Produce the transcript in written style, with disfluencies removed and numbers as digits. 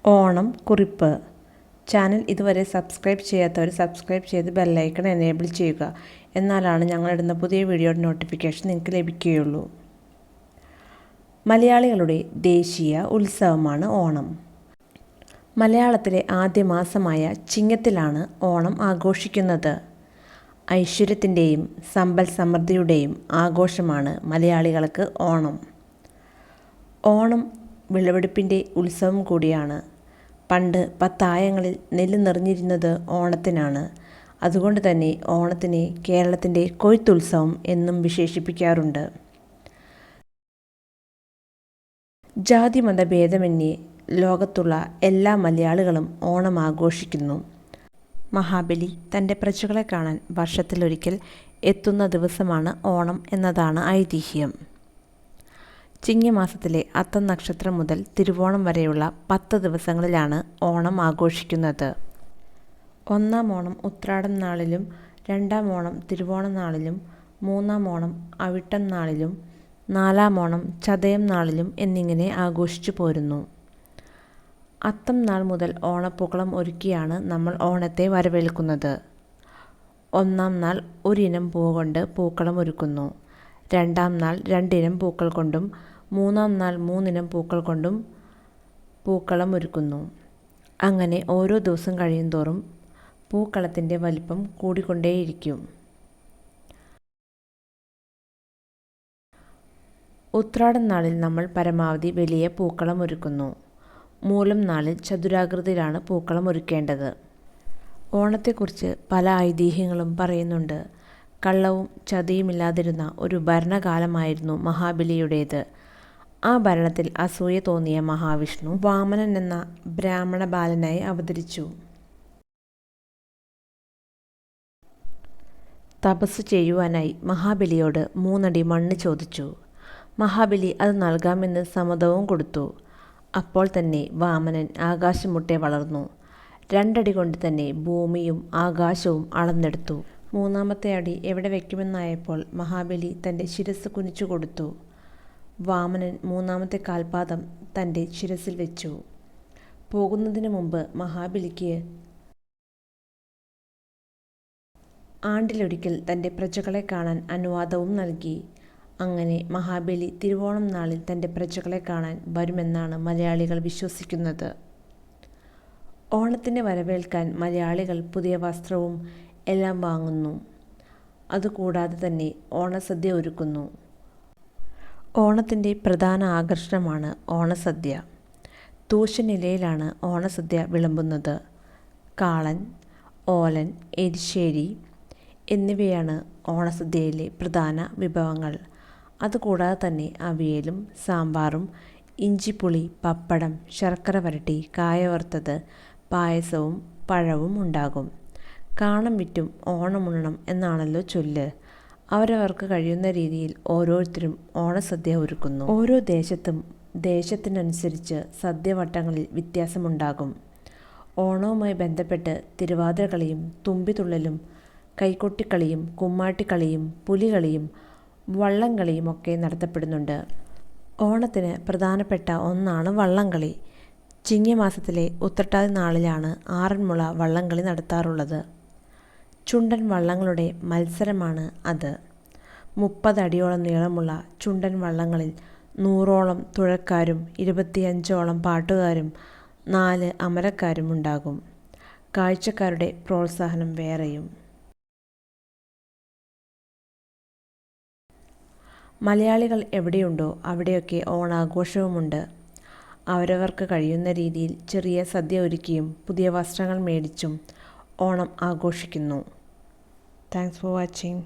ഓണം കുറിപ്പ്. ചാനൽ ഇതുവരെ സബ്സ്ക്രൈബ് ചെയ്യാത്തവർ സബ്സ്ക്രൈബ് ചെയ്ത് ബെല്ലൈക്കൺ എനേബിൾ ചെയ്യുക. എന്നാലാണ് ഞങ്ങളിടുന്ന പുതിയ വീഡിയോയുടെ നോട്ടിഫിക്കേഷൻ നിങ്ങൾക്ക് ലഭിക്കുകയുള്ളൂ. മലയാളികളുടെ ദേശീയ ഉത്സവമാണ് ഓണം. മലയാളത്തിലെ ആദ്യ മാസമായ ചിങ്ങത്തിലാണ് ഓണം ആഘോഷിക്കുന്നത്. ഐശ്വര്യത്തിൻ്റെയും സമ്പൽ സമൃദ്ധിയുടെയും ആഘോഷമാണ് മലയാളികൾക്ക് ഓണം. ഓണം വിളവെടുപ്പിൻ്റെ ഉത്സവം കൂടിയാണ്. പണ്ട് 10 ആയങ്ങളിൽ നെല്ല് നിറഞ്ഞിരുന്നത് ഓണത്തിനാണ്. അതുകൊണ്ട് തന്നെ ഓണത്തിനെ കേരളത്തിൻ്റെ കൊയ്ത്തുത്സവം എന്നും വിശേഷിപ്പിക്കാറുണ്ട്. ജാതി മതഭേദമന്യേ ലോകത്തുള്ള എല്ലാ മലയാളികളും ഓണം ആഘോഷിക്കുന്നു. മഹാബലി തൻ്റെ പ്രജകളെ കാണാൻ വർഷത്തിലൊരിക്കൽ എത്തുന്ന ദിവസമാണ് ഓണം എന്നതാണ് ഐതിഹ്യം. ചിങ്ങമാസത്തിലെ അത്തം നക്ഷത്രം മുതൽ തിരുവോണം വരെയുള്ള 10 ദിവസങ്ങളിലാണ് ഓണം ആഘോഷിക്കുന്നത്. ഒന്നാം ഓണം ഉത്രാടം നാളിലും, രണ്ടാം ഓണം തിരുവോണം നാളിലും, മൂന്നാം ഓണം അവിട്ടം നാളിലും, നാലാം ഓണം ചതയം നാളിലും എന്നിങ്ങനെ ആഘോഷിച്ചു പോരുന്നു. അത്തം നാൾ മുതൽ ഓണപ്പൂക്കളം ഒരുക്കിയാണ് നമ്മൾ ഓണത്തെ വരവേൽക്കുന്നത്. ഒന്നാം നാൾ ഒരിനം പൂവ് കൊണ്ട് പൂക്കളം ഒരുക്കുന്നു. രണ്ടാം നാൾ 2 ഇനം പൂക്കൾ കൊണ്ടും, മൂന്നാം നാൾ 3 ഇനം പൂക്കൾ കൊണ്ടും പൂക്കളം ഒരുക്കുന്നു. അങ്ങനെ ഓരോ ദിവസം കഴിയുന്തോറും പൂക്കളത്തിൻ്റെ വലിപ്പം കൂടിക്കൊണ്ടേയിരിക്കും. ഉത്രാടം നാളിൽ നമ്മൾ പരമാവധി വലിയ പൂക്കളം ഒരുക്കുന്നു. മൂലം നാളിൽ ചതുരാകൃതിയിലാണ് പൂക്കളം ഒരുക്കേണ്ടത്. ഓണത്തെക്കുറിച്ച് പല ഐതിഹ്യങ്ങളും പറയുന്നുണ്ട്. കള്ളവും ചതിയുമില്ലാതിരുന്ന ഒരു ഭരണകാലമായിരുന്നു മഹാബലിയുടേത്. ആ ഭരണത്തിൽ അസൂയ തോന്നിയ മഹാവിഷ്ണു വാമനൻ എന്ന ബ്രാഹ്മണ ബാലനായി അവതരിച്ചു. തപസ് ചെയ്യുവാനായി മഹാബലിയോട് 3 അടി മണ്ണ് ചോദിച്ചു. മഹാബലി അത് നൽകാമെന്ന് സമ്മതവും കൊടുത്തു. അപ്പോൾ തന്നെ വാമനൻ ആകാശം മുട്ടെ വളർന്നു. 2 അടി കൊണ്ട് തന്നെ ഭൂമിയും ആകാശവും അളന്നെടുത്തു. 3-ാമത്തെ അടി എവിടെ വയ്ക്കുമെന്നായപ്പോൾ മഹാബലി തൻ്റെ ശിരസ് കുനിച്ചു കൊടുത്തു. വാമനൻ 3-ാമത്തെ കാൽപാദം തൻ്റെ ശിരസിൽ വെച്ചു. പോകുന്നതിന് മുമ്പ് മഹാബലിക്ക് ആണ്ടിലൊരിക്കൽ തൻ്റെ പ്രജകളെ കാണാൻ അനുവാദവും നൽകി. അങ്ങനെ മഹാബലി തിരുവോണം നാളിൽ തൻ്റെ പ്രജകളെ കാണാൻ വരുമെന്നാണ് മലയാളികൾ വിശ്വസിക്കുന്നത്. ഓണത്തിനെ വരവേൽക്കാൻ മലയാളികൾ പുതിയ വസ്ത്രവും എല്ലാം വാങ്ങുന്നു. അതുകൂടാതെ തന്നെ ഓണസദ്യ ഒരുക്കുന്നു. ഓണത്തിൻ്റെ പ്രധാന ആകർഷണമാണ് ഓണസദ്യ. തൂശനിലയിലാണ് ഓണസദ്യ വിളമ്പുന്നത്. കാളൻ, ഓലൻ, എരിശ്ശേരി എന്നിവയാണ് ഓണസദ്യയിലെ പ്രധാന വിഭവങ്ങൾ. അതുകൂടാതെ തന്നെ അവിയലും സാമ്പാറും, ഇഞ്ചിപ്പുളി, പപ്പടം, ശർക്കര വരട്ടി, കായ വറുത്തത്, പായസവും പഴവും ഉണ്ടാകും. കാണം വിറ്റും ഓണമുണ്ണണം എന്നാണല്ലോ ചൊല്ല്. അവരവർക്ക് കഴിയുന്ന രീതിയിൽ ഓരോരുത്തരും ഓണസദ്യ ഒരുക്കുന്നു. ഓരോ ദേശത്തിനനുസരിച്ച് സദ്യവട്ടങ്ങളിൽ വ്യത്യാസമുണ്ടാകും. ഓണവുമായി ബന്ധപ്പെട്ട് തിരുവാതിരക്കളിയും, തുമ്പിതുള്ളലും, കൈകൊട്ടിക്കളിയും, കുമ്മാട്ടിക്കളിയും, പുലികളിയും, വള്ളംകളിയും ഒക്കെ നടത്തപ്പെടുന്നുണ്ട്. ഓണത്തിന് പ്രധാനപ്പെട്ട ഒന്നാണ് വള്ളംകളി. ചിങ്ങമാസത്തിലെ ഉത്രട്ടാതി നാളിലാണ് ആറന്മുള വള്ളംകളി നടത്താറുള്ളത്. ചുണ്ടൻ വള്ളങ്ങളുടെ മത്സരമാണ് അത്. 30 അടിയോളം നീളമുള്ള ചുണ്ടൻ വള്ളങ്ങളിൽ 100ഓളം തുഴക്കാരും 25ഓളം പാട്ടുകാരും 4 അമരക്കാരും ഉണ്ടാകും. കാഴ്ചക്കാരുടെ പ്രോത്സാഹനം വേറെയും. മലയാളികൾ എവിടെയുണ്ടോ അവിടെയൊക്കെ ഓണാഘോഷവുമുണ്ട്. അവരവർക്ക് കഴിയുന്ന രീതിയിൽ ചെറിയ സദ്യ ഒരുക്കിയും പുതിയ വസ്ത്രങ്ങൾ മേടിച്ചും ഓണം ആഘോഷിക്കുന്നു. Thanks for watching.